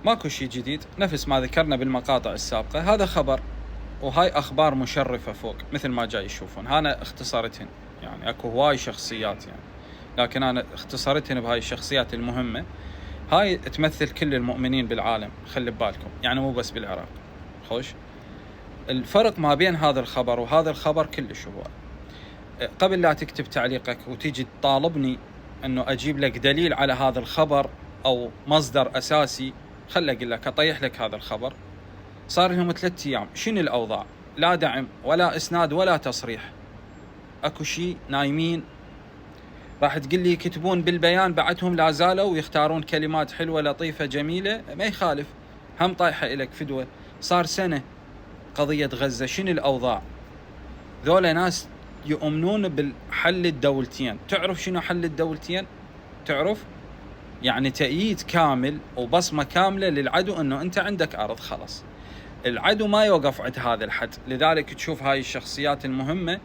ماكو شيء جديد، نفس ما ذكرنا بالمقاطع السابقة. هذا خبر، وهاي أخبار مشرفة فوق مثل ما جاي يشوفون. أنا اختصرتهن، يعني أكو هواي شخصيات يعني، لكن أنا اختصرتهن بهاي الشخصيات المهمة. هاي تمثل كل المؤمنين بالعالم، خلي ببالكم، يعني مو بس بالعراق. خوش الفرق ما بين هذا الخبر وهذا الخبر كلش هو. قبل لا تكتب تعليقك وتيجي تطالبني أنه أجيب لك دليل على هذا الخبر أو مصدر أساسي، خلي أقول لك أطيح لك هذا الخبر. صار لهم 3 أيام، شنو الأوضاع؟ لا دعم ولا إسناد ولا تصريح، أكو شيء، نايمين. راح تقول لي يكتبون بالبيان بعدهم لا زالوا ويختارون كلمات حلوة لطيفة جميلة، ما يخالف، هم طايحة إلك فدوة. صار سنة قضية غزة، شنو الأوضاع؟ ذولا ناس يؤمنون بالحل الدولتين. تعرف شنو حل الدولتين؟ تعرف؟ يعني تأييد كامل وبصمة كاملة للعدو أنه أنت عندك أرض خلاص. العدو ما يوقف عند هذا الحد. لذلك تشوف هاي الشخصيات المهمة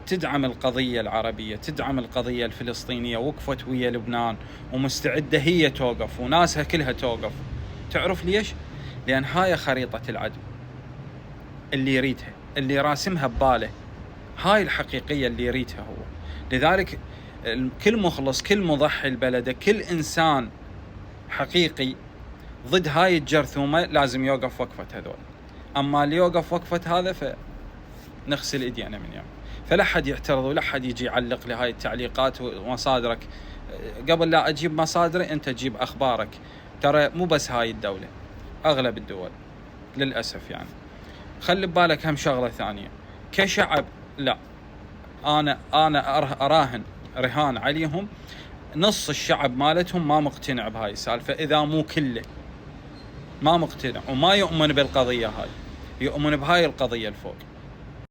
تدعم القضية العربية، تدعم القضية الفلسطينية، وقفت ويا لبنان ومستعدة هي توقف وناسها كلها توقف. تعرف ليش؟ لأن هاي خريطة العدو اللي يريدها، اللي راسمها بباله، هاي الحقيقية اللي يريدها هو. لذلك كل مخلص، كل مضحي البلد، كل إنسان حقيقي ضد هاي الجرثومة لازم يوقف وقفة هذول. أما اللي يوقف وقفة هذا فنغسل إيدينا من يوم. فلا حد يعترض ولا حد يجي يعلق لهاي التعليقات ومصادرك. قبل لا أجيب مصادري أنت تجيب أخبارك. ترى مو بس هاي الدولة، أغلب الدول للأسف يعني. خلي ببالك هم شغلة ثانية، كشعب لا، أنا أراهن رهان عليهم نص الشعب مالتهم ما مقتنع بهاي السالفة، إذا مو كله ما مقتنع وما يؤمن بالقضية هاي، يؤمن بهاي القضية الفوق.